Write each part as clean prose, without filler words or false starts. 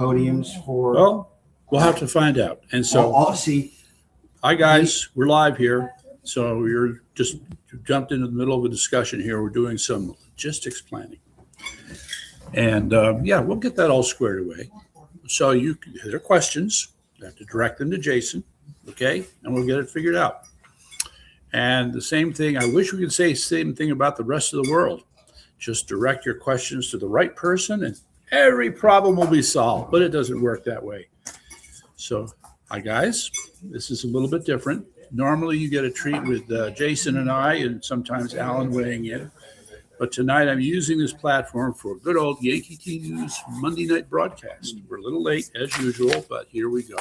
podiums for? Well, we'll have to find out. And so, I'll see. hi guys, we're live here. So you're just jumped into the middle of a discussion here. We're doing some logistics planning. And yeah, we'll get that all squared away. So there are questions. You have to direct them to Jason, okay? And we'll get it figured out. And the same thing, I wish we could say the same thing about the rest of the world. Just direct your questions to the right person and every problem will be solved, but it doesn't work that way. So, hi guys, this is a little bit different. Normally you get a treat with Jason and I, and sometimes Alan weighing in. But tonight I'm using this platform for good old Yankee T News Monday night broadcast. We're a little late as usual, but here we go.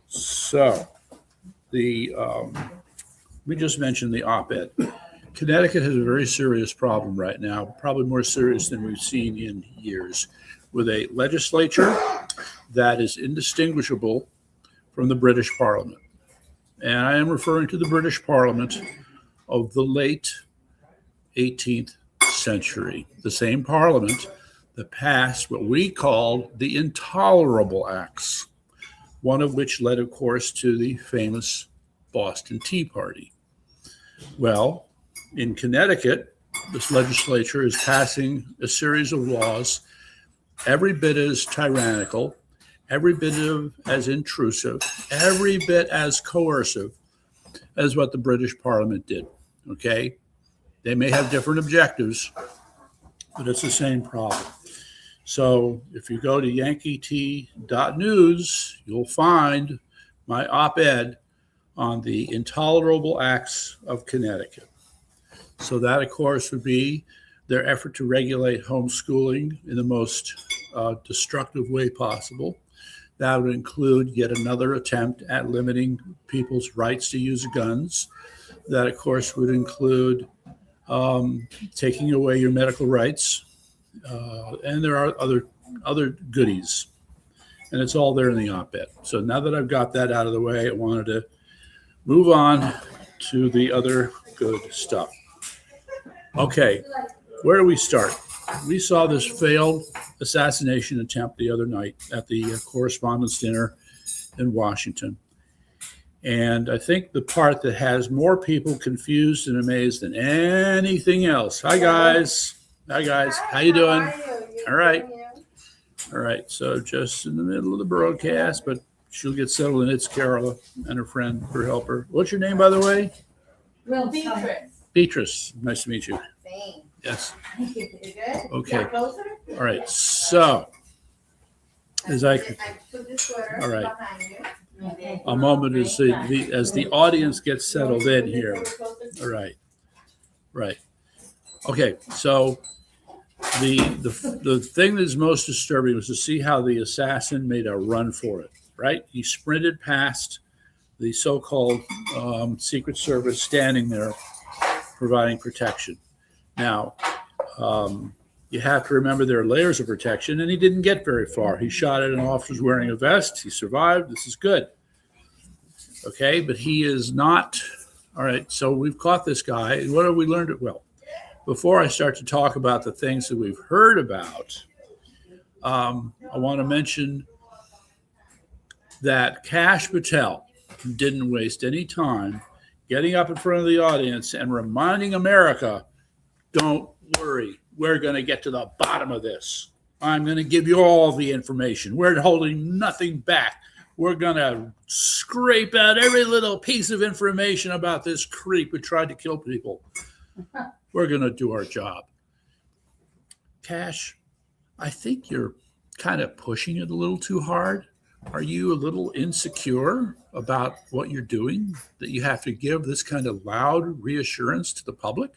So, we just mentioned the op-ed. Connecticut has a very serious problem right now, probably more serious than we've seen in years, with a legislature that is indistinguishable from the British Parliament. And I am referring to the British Parliament of the late 18th century, the same Parliament that passed what we called the Intolerable Acts, one of which led, of course, to the famous Boston Tea Party. Well, in Connecticut, this legislature is passing a series of laws every bit as tyrannical, every bit as intrusive, every bit as coercive as what the British Parliament did, okay? They may have different objectives, but it's the same problem. So if you go to yankeet.news, you'll find my op-ed on the Intolerable Acts of Connecticut. So that, of course, would be their effort to regulate homeschooling in the most destructive way possible. That would include yet another attempt at limiting people's rights to use guns. That, of course, would include taking away your medical rights. And there are other goodies. And it's all there in the op-ed. So now that I've got that out of the way, I wanted to move on to the other good stuff. Okay, where do we start? We saw this failed assassination attempt the other night at the Correspondents' Dinner in Washington. And I think the part that has more people confused and amazed than anything else. Hi, guys. Hi, guys. How you doing? All right. All right, so just in the middle of the broadcast, but she'll get settled in. It's Carola and her friend, her helper. What's your name, by the way? Beatrice. Beatrice. Nice to meet you. Thanks. Yes. You good? Okay. Yeah, closer? All right. So, as I put the sweater all right. behind you. A moment as the audience gets settled in here. All right. Right. Okay. So the thing that is most disturbing was to see how the assassin made a run for it. Right. He sprinted past the so-called Secret Service standing there providing protection. Now, you have to remember there are layers of protection, and he didn't get very far. He shot at an officer wearing a vest. He survived. This is good. Okay, but he is not. All right, so we've caught this guy. And what have we learned? Well, before I start to talk about the things that we've heard about, I want to mention that Kash Patel didn't waste any time getting up in front of the audience and reminding America, don't worry, we're going to get to the bottom of this. I'm going to give you all the information. We're holding nothing back. We're going to scrape out every little piece of information about this creep who tried to kill people. We're going to do our job. Kash, I think you're kind of pushing it a little too hard. Are you a little insecure about what you're doing, that you have to give this kind of loud reassurance to the public?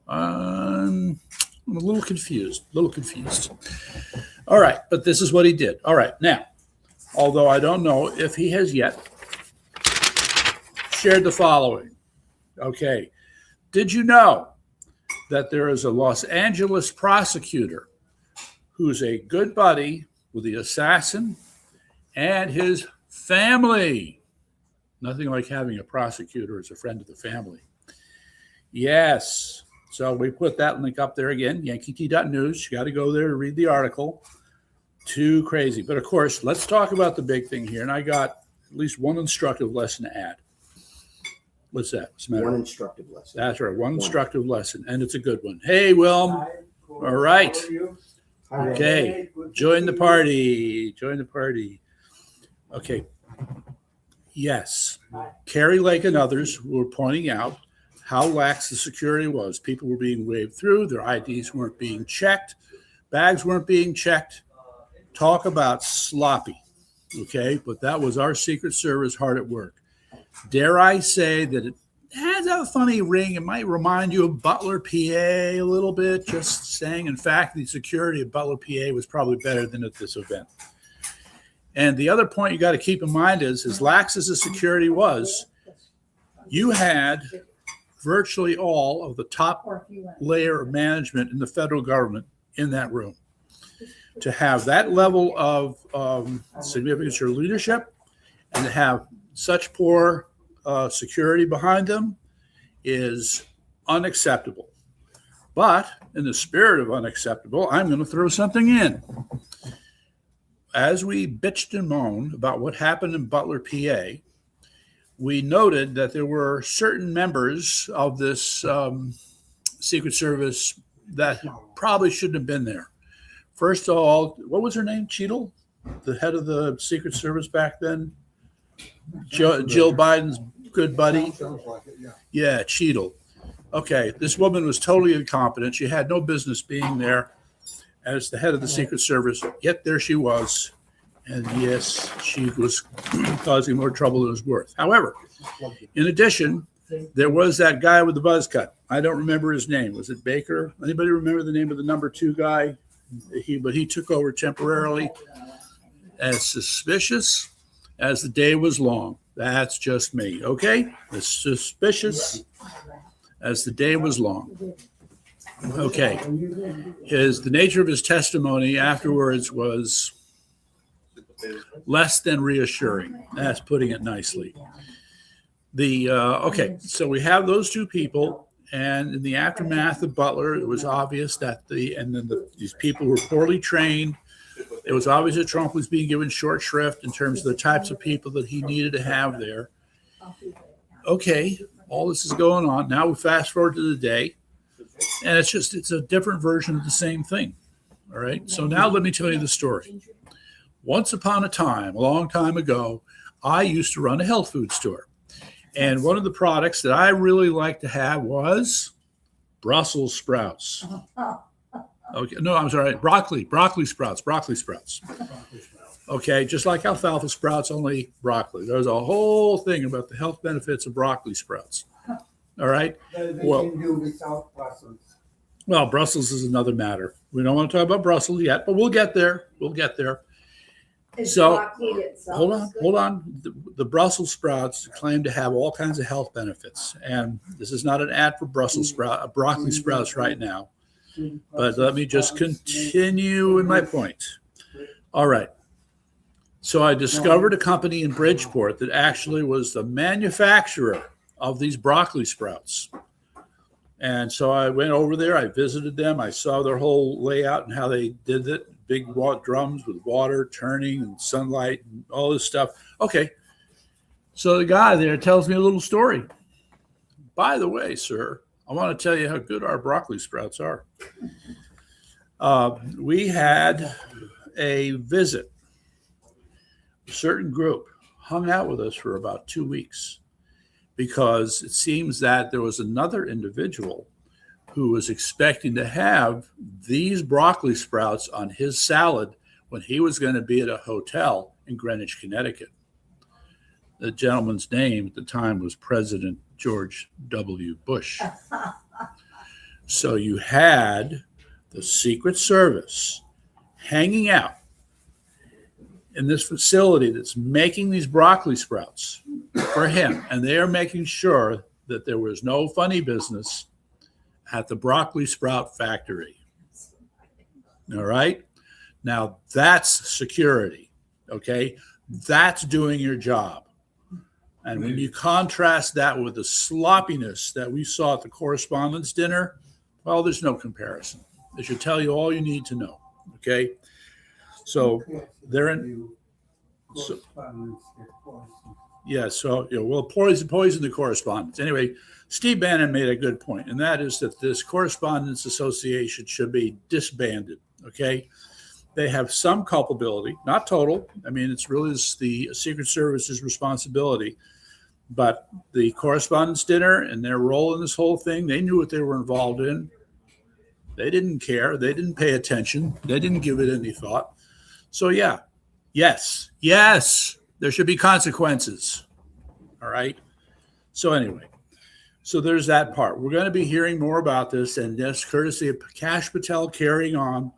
I'm a little confused. All right, but this is what he did. All right, now, although I don't know if he has yet shared the following. Okay, did you know that there is a Los Angeles prosecutor who's a good buddy with the assassin and his family? Nothing like having a prosecutor as a friend of the family. Yes. So we put that link up there again, yankeet.news. You got to go there to read the article. Too crazy. But of course, let's talk about the big thing here. And I got at least one instructive lesson to add. What's that? What's the matter? One instructive lesson. That's right. One instructive lesson. And it's a good one. Hey, Wilm. All right. Okay. Join the party. Join the party. Okay. Yes. Carrie Lake and others were pointing out how lax the security was. People were being waved through. Their IDs weren't being checked. Bags weren't being checked. Talk about sloppy. Okay. But that was our Secret Service hard at work. Dare I say that it has a funny ring. It might remind you of Butler, PA a little bit. Just saying. In fact, the security at Butler, PA was probably better than at this event. And the other point you got to keep in mind is, as lax as the security was, you had virtually all of the top layer of management in the federal government in that room. To have that level of significance or leadership and to have such poor security behind them is unacceptable. But in the spirit of unacceptable, I'm going to throw something in. As we bitched and moaned about what happened in Butler, PA, we noted that there were certain members of this Secret Service that probably shouldn't have been there. First of all, what was her name? Cheadle, the head of the Secret Service back then? Jill Biden's good buddy? Sounds like it, yeah. Yeah, Cheadle. Okay, this woman was totally incompetent. She had no business being there as the head of the Secret Service, yet there she was. And yes, she was causing more trouble than it was worth. However, in addition, there was that guy with the buzz cut. I don't remember his name. Was it Baker? Anybody remember the name of the number 2 guy? But he took over temporarily. As suspicious as the day was long. That's just me, okay? As suspicious as the day was long. Okay. The nature of his testimony afterwards was less than reassuring. That's putting it nicely. Okay, so we have those two people, and in the aftermath of Butler, it was obvious that these people were poorly trained. It was obvious that Trump was being given short shrift in terms of the types of people that he needed to have there. Okay, all this is going on. Now we fast forward to the day, and it's a different version of the same thing. All right, so now let me tell you the story. Once upon a time, a long time ago, I used to run a health food store. And one of the products that I really liked to have was Brussels sprouts. Okay, no, I'm sorry, broccoli sprouts. Okay, just like alfalfa sprouts, only broccoli. There's a whole thing about the health benefits of broccoli sprouts. All right. Well, can do without Brussels. Well, Brussels is another matter. We don't want to talk about Brussels yet, but we'll get there. So hold on. The Brussels sprouts claim to have all kinds of health benefits, and this is not an ad for broccoli sprouts right now. But let me just continue in my point. All right. So I discovered a company in Bridgeport that actually was the manufacturer of these broccoli sprouts. And so I went over there, I visited them, I saw their whole layout and how they did it. Big drums with water turning and sunlight and all this stuff. Okay. So the guy there tells me a little story. By the way, sir, I want to tell you how good our broccoli sprouts are. We had a visit. A certain group hung out with us for about 2 weeks because it seems that there was another individual who was expecting to have these broccoli sprouts on his salad when he was going to be at a hotel in Greenwich, Connecticut. The gentleman's name at the time was President George W. Bush. So you had the Secret Service hanging out in this facility that's making these broccoli sprouts for him, and they are making sure that there was no funny business at the broccoli sprout factory. All right. Now that's security. Okay. That's doing your job. And when you contrast that with the sloppiness that we saw at the correspondence dinner, well, there's no comparison. It should tell you all you need to know. Okay. So Okay, they're in. you So, correspondence get poisoned. yeah, so we'll poison the correspondence. Anyway, Steve Bannon made a good point, and that is that this correspondence association should be disbanded. Okay, they have some culpability, not total. I mean, it's really the Secret Service's responsibility. But the correspondence dinner and their role in this whole thing, they knew what they were involved in. They didn't care. They didn't pay attention. They didn't give it any thought. So yeah, yes, there should be consequences. All right. So anyway, so there's that part. We're going to be hearing more about this, and yes, courtesy of Kash Patel carrying on,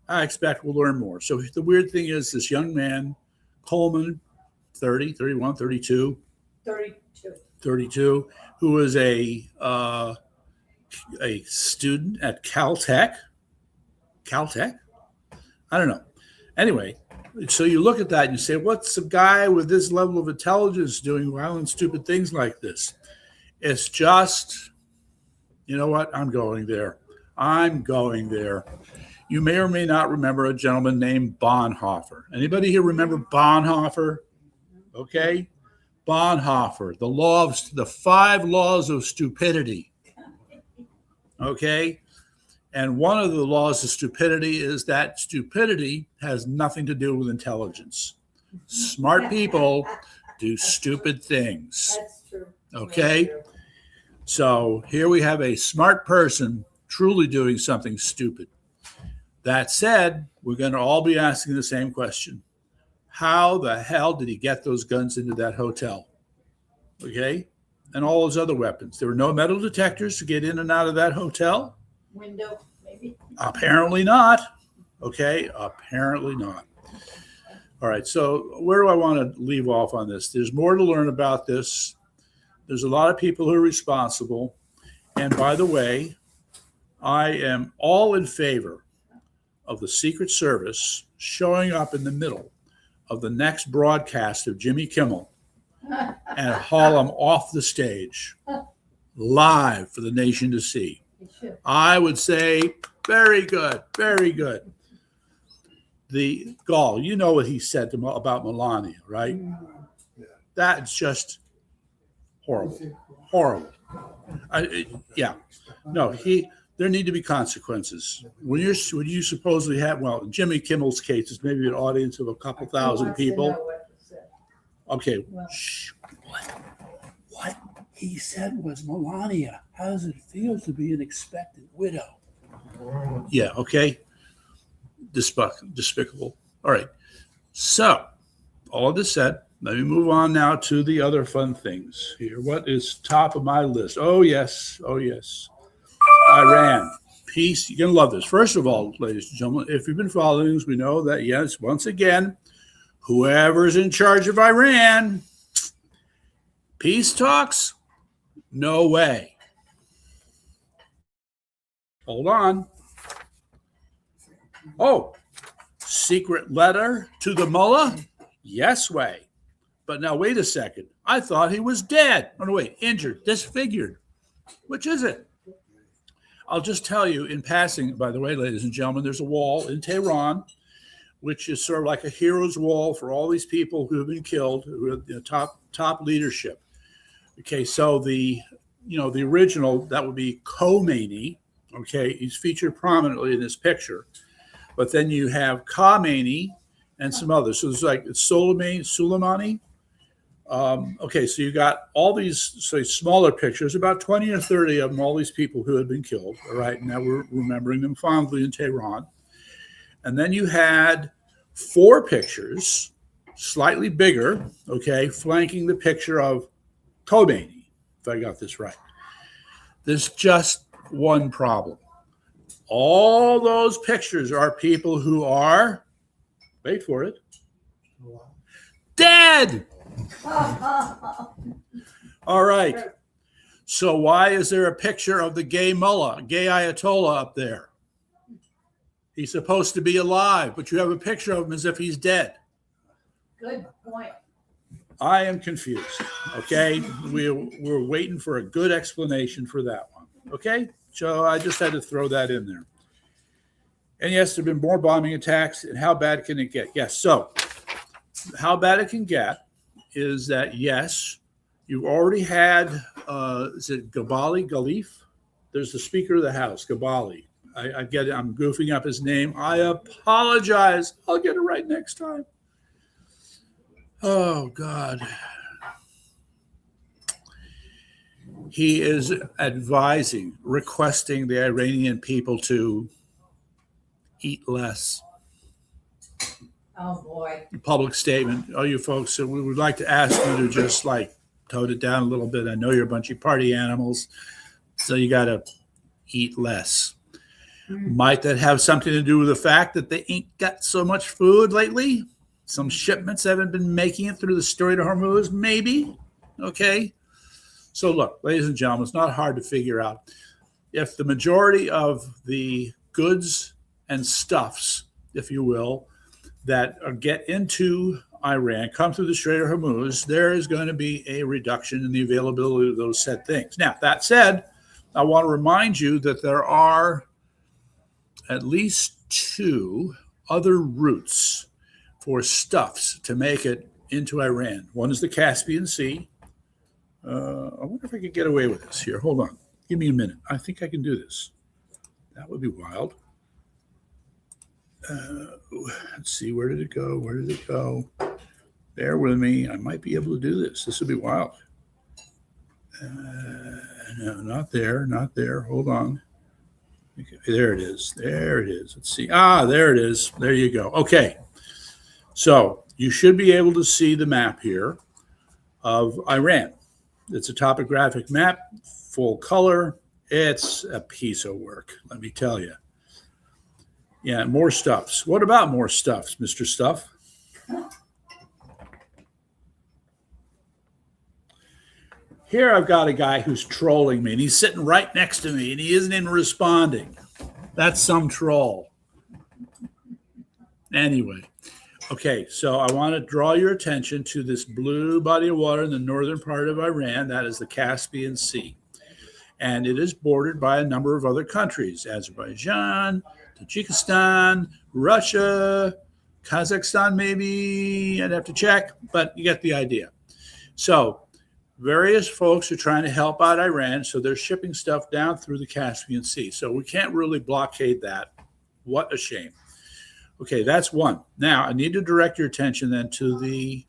I expect we'll learn more. So the weird thing is this young man, Coleman, 30, 31, 32, 32, who was a student at Caltech. I don't know. Anyway, so you look at that and you say, what's a guy with this level of intelligence doing violent, stupid things like this? It's just, you know what? I'm going there. You may or may not remember a gentleman named Bonhoeffer. Anybody here remember Bonhoeffer? Okay. Bonhoeffer, the 5 laws of stupidity. Okay. And one of the laws of stupidity is that stupidity has nothing to do with intelligence. Smart people do stupid things. That's true. Okay. So here we have a smart person truly doing something stupid. That said, we're going to all be asking the same question. How the hell did he get those guns into that hotel? Okay. And all those other weapons. There were no metal detectors to get in and out of that hotel. Window, maybe. Apparently not. Okay. Apparently not. All right. So where do I want to leave off on this? There's more to learn about this. There's a lot of people who are responsible. And by the way, I am all in favor of the Secret Service showing up in the middle of the next broadcast of Jimmy Kimmel and haul him off the stage live for the nation to see. I would say, very good, very good. The Gall, you know what he said about Melania, right? That's just horrible. No, there need to be consequences. When you supposedly have, well, in Jimmy Kimmel's case, it's maybe an audience of a couple thousand people. Okay. Shh. What he said was, Melania, how does it feel to be an expectant widow? Yeah, okay. Despicable. All right. So, all of this said, let me move on now to the other fun things here. What is top of my list? Oh, yes. Iran. Peace. You're going to love this. First of all, ladies and gentlemen, if you've been following us, we know that, yes, once again, whoever's in charge of Iran, peace talks? No way. Hold on. Oh, secret letter to the mullah? Yes way. But now, wait a second. I thought he was dead. Oh, no, wait, injured, disfigured. Which is it? I'll just tell you in passing, by the way, ladies and gentlemen, there's a wall in Tehran, which is sort of like a hero's wall for all these people who have been killed, who are the top leadership. Okay, so the original, that would be Khomeini. Okay, he's featured prominently in this picture. But then you have Khamenei and some others. So it's like Soleimani. Okay, so you got all these smaller pictures, about 20 or 30 of them, all these people who had been killed. All right, now we're remembering them fondly in Tehran. And then you had 4 pictures, slightly bigger, okay, flanking the picture of Khomeini, if I got this right. There's just one problem. All those pictures are people who are, wait for it, dead. All right. So why is there a picture of the gay mullah, gay Ayatollah up there? He's supposed to be alive, but you have a picture of him as if he's dead. Good point. I am confused. Okay. We're waiting for a good explanation for that one. Okay. So I just had to throw that in there. And yes, there have been more bombing attacks. And how bad can it get? Yes. So how bad it can get is that, yes, you've already had, is it Gabali Galif? There's the Speaker of the House, Gabali. I get it. I'm goofing up his name. I apologize. I'll get it right next time. Oh, God. He is advising, requesting the Iranian people to eat less. Oh, boy. Public statement. Oh, you folks, so we would like to ask you to just like tone it down a little bit. I know you're a bunch of party animals, so you got to eat less. Might that have something to do with the fact that they ain't got so much food lately? Some shipments haven't been making it through the Strait of Hormuz, maybe. Okay. So look, ladies and gentlemen, it's not hard to figure out. If the majority of the goods and stuffs, if you will, that get into Iran come through the Strait of Hormuz, there is going to be a reduction in the availability of those said things. Now, that said, I want to remind you that there are at least 2 other routes for stuffs to make it into Iran. One is the Caspian Sea. I wonder if I could get away with this here. Hold on. Give me a minute. I think I can do this. That would be wild. Let's see. Where did it go? Where did it go? Bear with me. I might be able to do this. This would be wild. No, not there. Not there. Hold on. Okay, there it is. There it is. Let's see. There it is. There you go. Okay. So you should be able to see the map here of Iran. It's a topographic map, full color. It's a piece of work, let me tell you. Yeah, more stuffs. What about more stuffs, Mr. Stuff? Here I've got a guy who's trolling me, and he's sitting right next to me, and he isn't even responding. That's some troll. Anyway, okay, so I want to draw your attention to this blue body of water in the northern part of Iran. That is the Caspian Sea. And it is bordered by a number of other countries: Azerbaijan, Tajikistan, Russia, Kazakhstan, maybe. I'd have to check, but you get the idea. So various folks are trying to help out Iran, so they're shipping stuff down through the Caspian Sea. So we can't really blockade that. What a shame. Okay, that's one. Now, I need to direct your attention then to the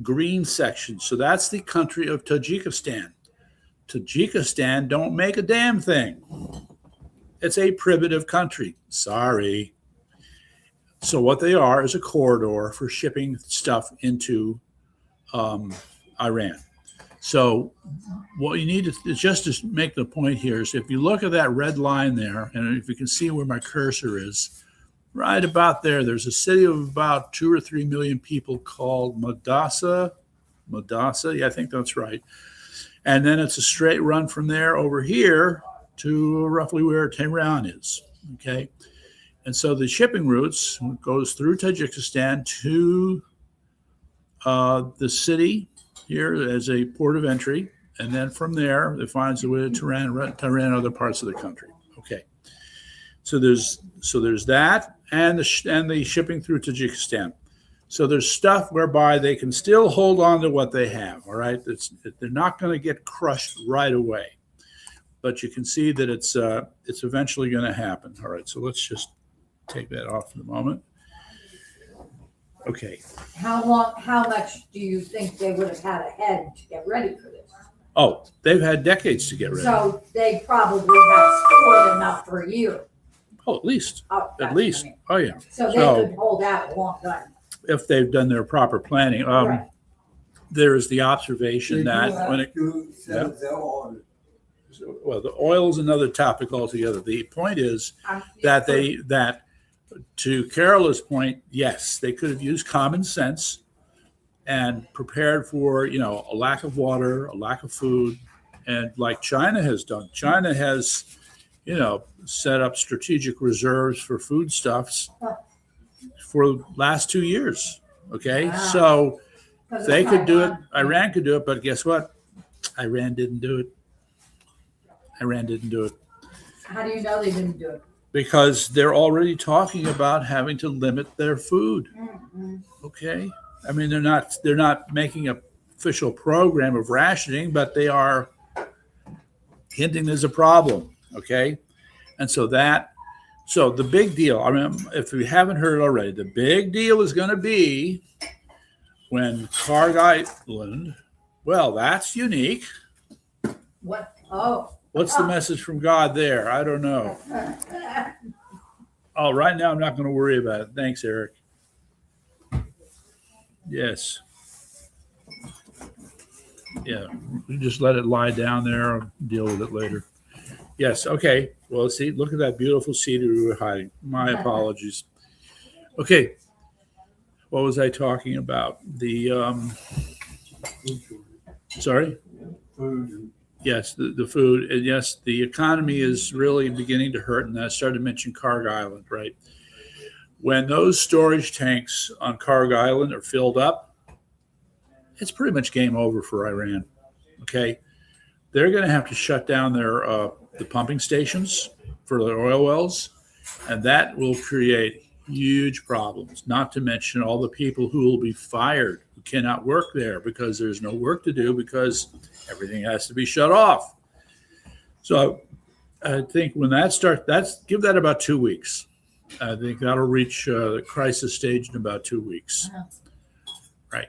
green section. So that's the country of Tajikistan. Tajikistan don't make a damn thing. It's a primitive country. Sorry. So what they are is a corridor for shipping stuff into Iran. So what you need to just to make the point here is if you look at that red line there, and if you can see where my cursor is, right about there, there's a city of about 2 or 3 million people called Madassa. Yeah, I think that's right. And then it's a straight run from there over here to roughly where Tehran is. Okay. And so the shipping routes goes through Tajikistan to the city here as a port of entry, and then from there it finds a way to Tehran and other parts of the country. Okay, so there's that, and the shipping through Tajikistan. So there's stuff whereby they can still hold on to what they have. All right, they're not going to get crushed right away, but you can see that it's eventually going to happen. All right, so let's just take that off for the moment. Okay. How much do you think they would have had ahead to get ready for this? Oh, they've had decades to get ready. So they probably have stored enough for a year. Oh, at least. Oh, At least. I mean. Oh, yeah. So they could hold out a long time. If they've done their proper planning. Right. There is the observation that when it, sell their oil. well, the oil is another topic altogether. The point is that to Carola's point, yes, they could have used common sense and prepared for, a lack of water, a lack of food. And like China has done, China has, set up strategic reserves for foodstuffs for the last 2 years. Okay. Wow. So they could do it. Taiwan. Iran could do it, but guess what? Iran didn't do it. How do you know they didn't do it? because they're already talking about having to limit their food. Mhm. Okay, I mean they're not making an official program of rationing, but they are hinting there's a problem. Okay, and so the big deal. I mean, if we haven't heard already, the big deal is going to be when Carg Island. Well, that's unique. What? Oh. What's the message from God there? I don't know. Oh, right now I'm not going to worry about it. Thanks, Eric. Yes. Yeah, you just let it lie down there. I'll deal with it later. Yes, okay. Well, see, look at that beautiful cedar we were hiding. My apologies. Okay. What was I talking about? Sorry? Food. Yes, the food. And yes, the economy is really beginning to hurt. And I started to mention Carg Island, right? When those storage tanks on Carg Island are filled up, it's pretty much game over for Iran. Okay? They're going to have to shut down the pumping stations for their oil wells, and that will create huge problems, not to mention all the people who will be fired, who cannot work there because there's no work to do because everything has to be shut off. So I think when that starts, give that about 2 weeks. I think that'll reach the crisis stage in about 2 weeks. Right.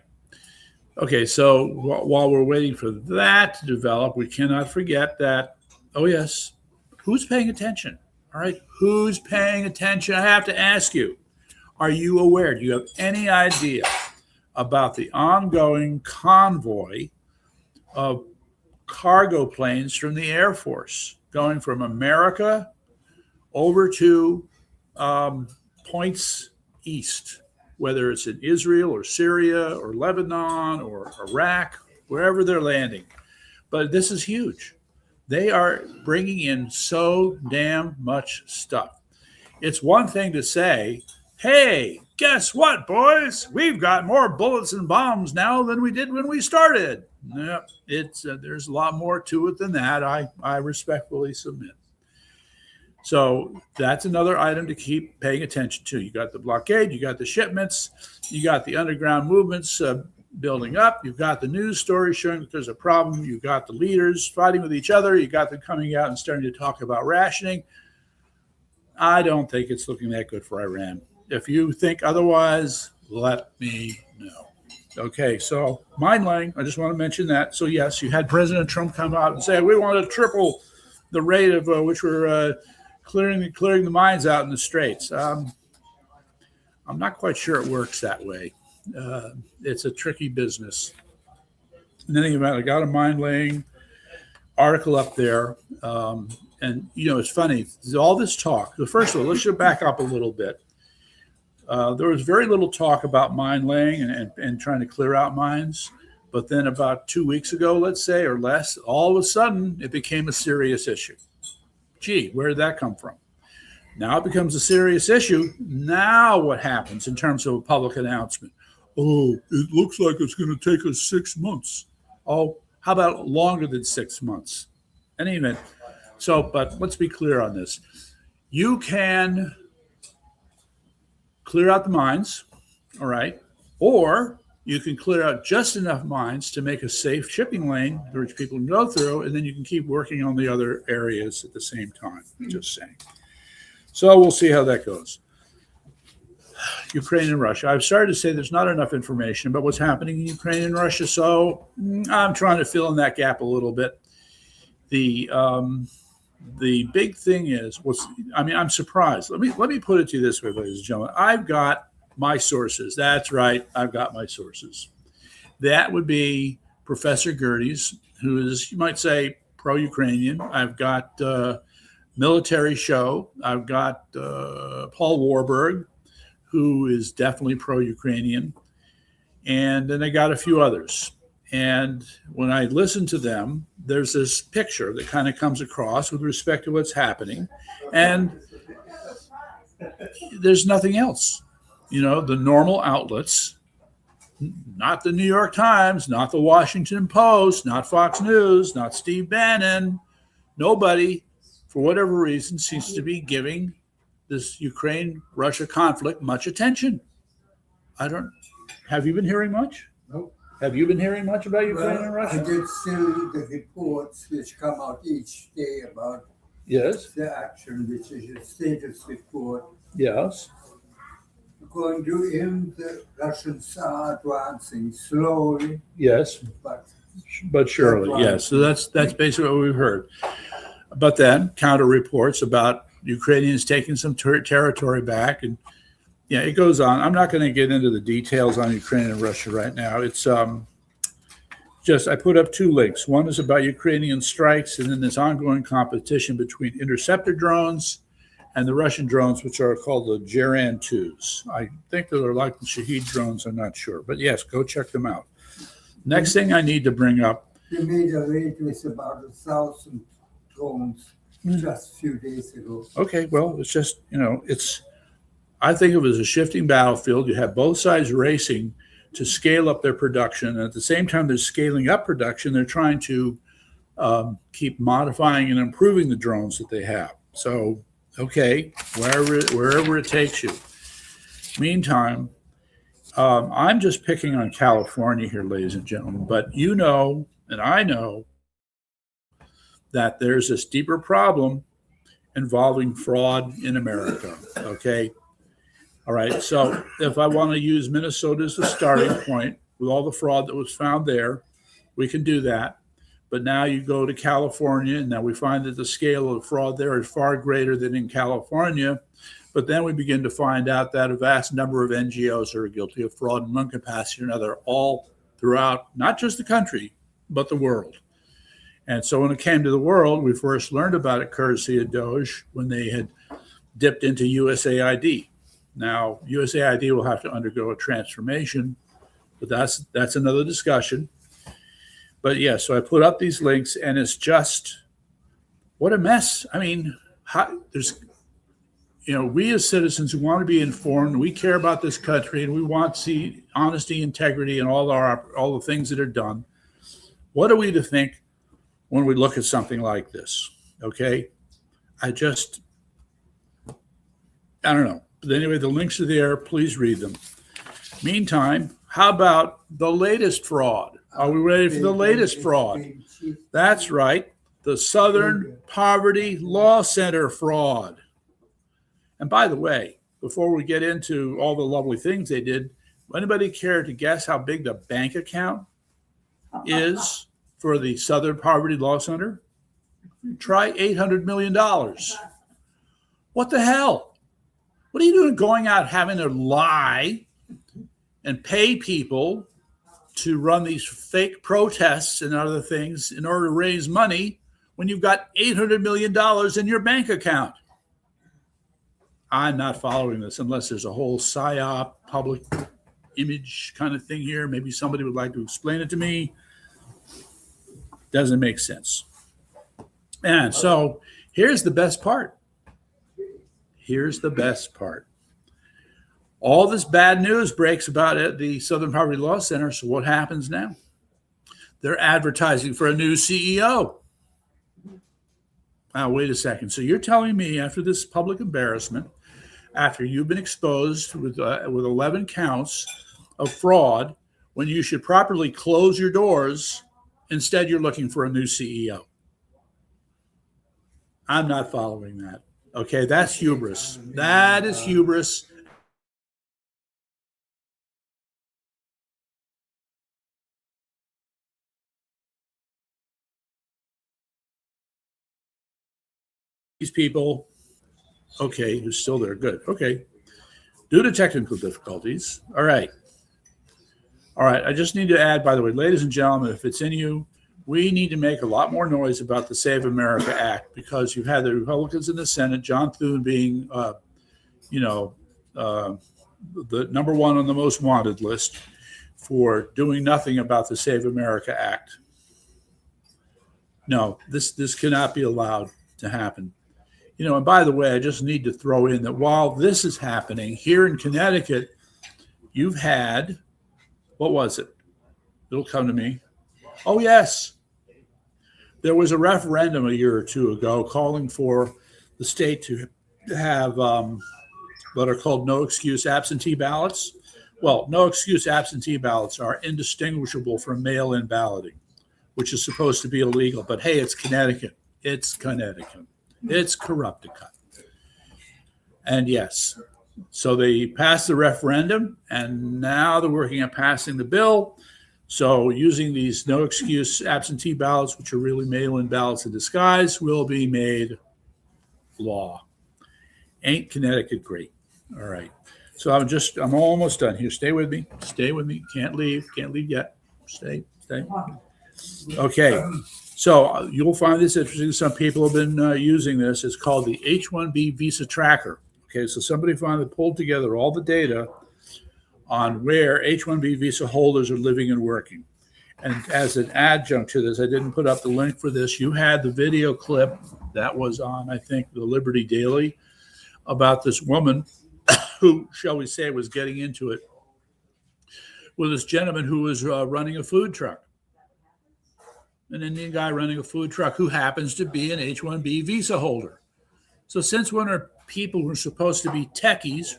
Okay, so while we're waiting for that to develop, we cannot forget that, oh yes, who's paying attention? All right, who's paying attention? I have to ask you, are you aware? Do you have any idea about the ongoing convoy of cargo planes from the Air Force going from America over to points east, whether it's in Israel or Syria or Lebanon or Iraq, wherever they're landing? But this is huge. They are bringing in so damn much stuff. It's one thing to say, hey, guess what, boys? We've got more bullets and bombs now than we did when we started. No, there's a lot more to it than that. I respectfully submit. So that's another item to keep paying attention to. You got the blockade, you got the shipments, you got the underground movements building up. You've got the news stories showing that there's a problem. You've got the leaders fighting with each other. You got them coming out and starting to talk about rationing. I don't think it's looking that good for Iran. If you think otherwise, let me know. Okay, so mine laying, I just want to mention that. So yes, you had President Trump come out and say, we want to triple the rate of which we're clearing the mines out in the straits. I'm not quite sure it works that way. It's a tricky business. In any event, I got a mine laying article up there. And, it's funny. All this talk, first of all, let's just back up a little bit. There was very little talk about mine laying and trying to clear out mines. But then about 2 weeks ago, let's say, or less, all of a sudden, it became a serious issue. Gee, where did that come from? Now it becomes a serious issue. Now what happens in terms of a public announcement? Oh, it looks like it's going to take us 6 months. Oh, how about longer than 6 months? In any event, but let's be clear on this. You can clear out the mines, all right, or you can clear out just enough mines to make a safe shipping lane which people can go through, and then you can keep working on the other areas at the same time. Just saying. So we'll see how that goes. Ukraine and Russia. I've started to say there's not enough information about what's happening in Ukraine and Russia, so I'm trying to fill in that gap a little bit. The big thing is I'm surprised. Let me put it to you this way, ladies and gentlemen. I've got my sources. That's right. I've got my sources. That would be Professor Gerdes, who is, you might say, pro-Ukrainian. I've got Military Show. I've got Paul Warburg, who is definitely pro-Ukrainian. And then I got a few others. And when I listen to them, there's this picture that kind of comes across with respect to what's happening. And there's nothing else. The normal outlets, not the New York Times, not the Washington Post, not Fox News, not Steve Bannon, nobody, for whatever reason, seems to be giving this Ukraine-Russia conflict much attention. Have you been hearing much? Nope. Have you been hearing much about Ukraine and I Russia? did see the reports which come out each day about Yes, the action, which is a status report. yes, According to him, the Russians are advancing slowly, yes, but surely, yes. So that's basically what we've heard. But then counter reports about Ukrainians taking some territory back, and yeah, it goes on. I'm not going to get into the details on Ukraine and Russia right now. It's just I put up two links. One is about Ukrainian strikes, and then this ongoing competition between interceptor drones and the Russian drones, which are called the Geran 2s. I think that they're like the Shahed drones. I'm not sure, but yes, go check them out. Next thing I need to bring up. they made a raid with about 1,000 drones just a few days ago. Okay, well, it's just, I think of it as a shifting battlefield. You have both sides racing to scale up their production. And at the same time they're scaling up production, they're trying to keep modifying and improving the drones that they have. So, okay, wherever it takes you. Meantime, I'm just picking on California here, ladies and gentlemen, but you know, and I know that there's this deeper problem involving fraud in America, okay? All right, so if I want to use Minnesota as the starting point with all the fraud that was found there, we can do that. But now you go to California, and now we find that the scale of fraud there is far greater than in California. But then we begin to find out that a vast number of NGOs are guilty of fraud and lung capacity and other all throughout, not just the country, but the world. And so when it came to the world, we first learned about it courtesy of Doge when they had dipped into USAID. Now, USAID will have to undergo a transformation, but that's another discussion. But yeah, so I put up these links, and it's just what a mess. I mean, we as citizens who want to be informed, we care about this country, and we want to see honesty, integrity, and all the things that are done. What are we to think when we look at something like this? Okay, I don't know. But anyway, the links are there. Please read them. Meantime, how about the latest fraud? Are we ready for the latest fraud? That's right, the Southern Poverty Law Center fraud. And by the way, before we get into all the lovely things they did, anybody care to guess how big the bank account is for the Southern Poverty Law Center? Try $800 million. What the hell? What are you doing going out having to lie and pay people to run these fake protests and other things in order to raise money when you've got $800 million in your bank account? I'm not following this unless there's a whole PSYOP, public image kind of thing here. Maybe somebody would like to explain it to me. Doesn't make sense. And so here's the best part. All this bad news breaks about it, the Southern Poverty Law Center. So what happens now? They're advertising for a new CEO. Now, wait a second. So you're telling me after this public embarrassment, after you've been exposed with 11 counts of fraud, when you should properly close your doors, instead you're looking for a new CEO. I'm not following that. Okay, that's hubris. That is hubris. These people, okay, who's still there? Good. Okay. Due to technical difficulties. All right. I just need to add, by the way, ladies and gentlemen, if it's in you, we need to make a lot more noise about the Save America Act, because you've had the Republicans in the Senate, John Thune being, the number one on the most wanted list for doing nothing about the Save America Act. No, this cannot be allowed to happen. And by the way, I just need to throw in that while this is happening here in Connecticut, you've had, what was it? It'll come to me. Oh, yes. There was a referendum a year or two ago calling for the state to have what are called no excuse absentee ballots. Well, no excuse absentee ballots are indistinguishable from mail-in balloting, which is supposed to be illegal. But hey, it's Connecticut. It's Connecticut. It's corrupticut. And yes, so they passed the referendum, and now they're working on passing the bill. So using these no excuse absentee ballots, which are really mail-in ballots in disguise, will be made law. Ain't Connecticut great? All right. So I'm almost done here. Stay with me. Stay with me. Can't leave yet. Stay. Okay. So you'll find this interesting. Some people have been using this. It's called the H-1B visa tracker. Okay. So somebody finally pulled together all the data on where H-1B visa holders are living and working. And as an adjunct to this, I didn't put up the link for this. You had the video clip that was on, I think, the Liberty Daily about this woman who, shall we say, was getting into it with this gentleman who was running a food truck. An Indian guy running a food truck who happens to be an H-1B visa holder. So since when are people who are supposed to be techies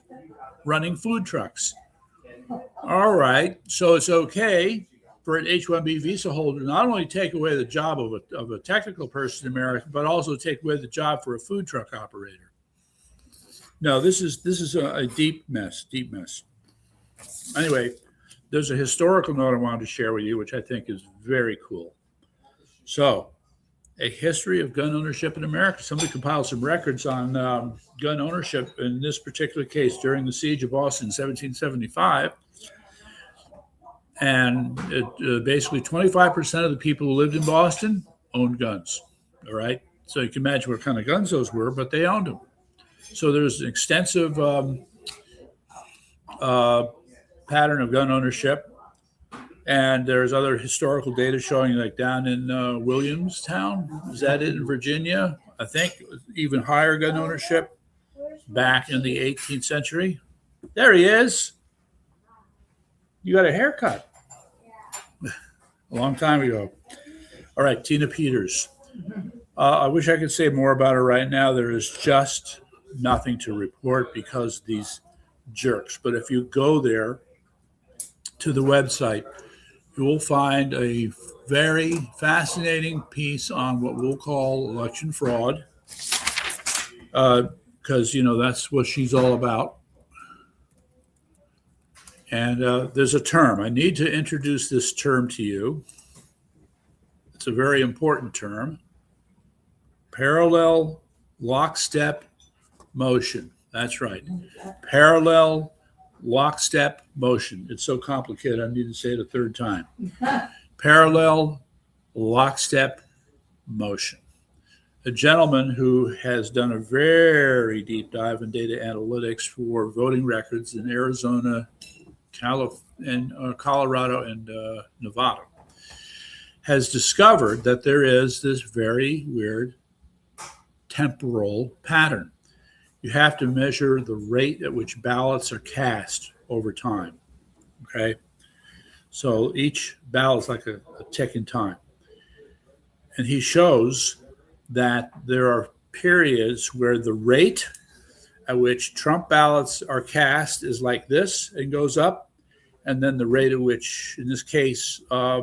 running food trucks? All right, so it's okay for an H-1B visa holder not only take away the job of a technical person in America, but also take away the job for a food truck operator. No, this is a deep mess. Anyway, there's a historical note I wanted to share with you, which I think is very cool. So, a history of gun ownership in America. Somebody compiled some records on gun ownership, in this particular case, during the siege of Boston in 1775. And basically 25% of the people who lived in Boston owned guns. All right. So you can imagine what kind of guns those were, but they owned them. So there's an extensive pattern of gun ownership. And there's other historical data showing, like down in Williamstown, is that it, in Virginia? I think even higher gun ownership back in the 18th century. There he is. You got a haircut. A long time ago. All right, Tina Peters. I wish I could say more about her right now. There is just nothing to report because of these jerks. But if you go there to the website, you will find a very fascinating piece on what we'll call election fraud, because, that's what she's all about. And there's a term. I need to introduce this term to you. It's a very important term. Parallel lockstep motion. That's right. Parallel lockstep motion. It's so complicated, I need to say it a third time. Parallel lockstep motion. A gentleman who has done a very deep dive in data analytics for voting records in Arizona, Colorado, and Nevada, has discovered that there is this very weird temporal pattern. You have to measure the rate at which ballots are cast over time. Okay, so each ballot is like a tick in time, and he shows that there are periods where the rate at which Trump ballots are cast is like this and goes up, and then the rate at which, in this case, I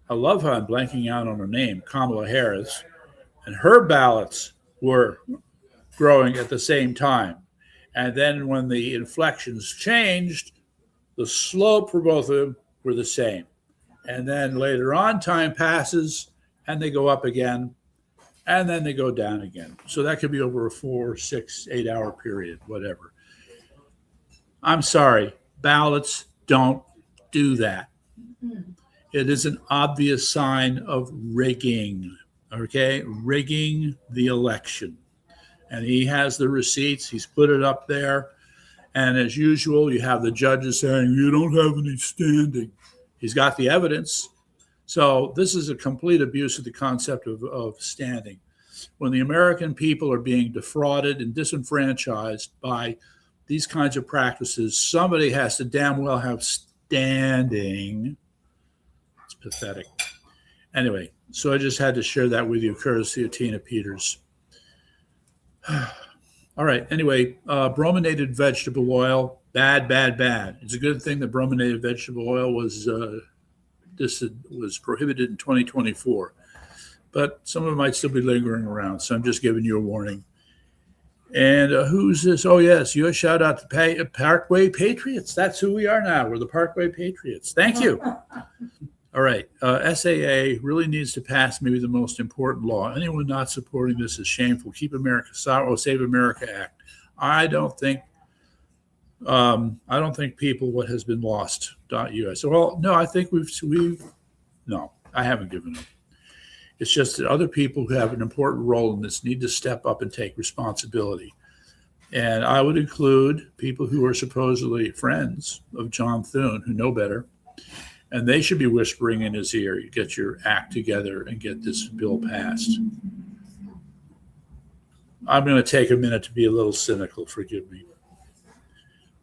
love how I'm blanking out on her name, Kamala Harris, and her ballots were growing at the same time. And then when the inflections changed, the slope for both of them were the same. And then later on, time passes and they go up again, and then they go down again. So that could be over a 4, 6, 8 hour period, whatever. I'm sorry, ballots don't do that. It is an obvious sign of rigging, okay? Rigging the election. And he has the receipts. He's put it up there. And as usual, you have the judges saying, you don't have any standing. He's got the evidence. So this is a complete abuse of the concept of standing. When the American people are being defrauded and disenfranchised by these kinds of practices, somebody has to damn well have standing. It's pathetic. Anyway, so I just had to share that with you, courtesy of Tina Peters. All right. Anyway, brominated vegetable oil, bad, bad, bad. It's a good thing that brominated vegetable oil was prohibited in 2024, but some of it might still be lingering around. So I'm just giving you a warning. And who's this? Oh, yes. You a shout out to Parkway Patriots. That's who we are now. We're the Parkway Patriots. Thank you. All right. SAA really needs to pass maybe the most important law. Anyone not supporting this is shameful. Keep America Sovereign, Save America Act. I don't think people what has been lost.us. Well, no, I think no, I haven't given up. It's just that other people who have an important role in this need to step up and take responsibility. And I would include people who are supposedly friends of John Thune, who know better. And they should be whispering in his ear, you get your act together and get this bill passed. I'm going to take a minute to be a little cynical, forgive me.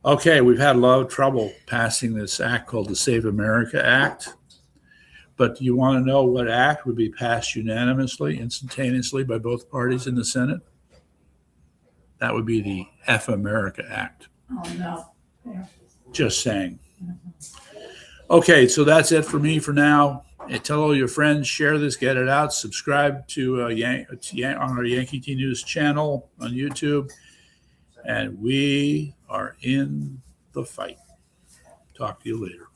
Okay, we've had a lot of trouble passing this act called the Save America Act. But do you want to know what act would be passed unanimously, instantaneously by both parties in the Senate? That would be the F America Act. Oh, no. Yeah. Just saying. Okay, so that's it for me for now. Tell all your friends, share this, get it out, subscribe to on our Yankee T News channel on YouTube. And we are in the fight. Talk to you later.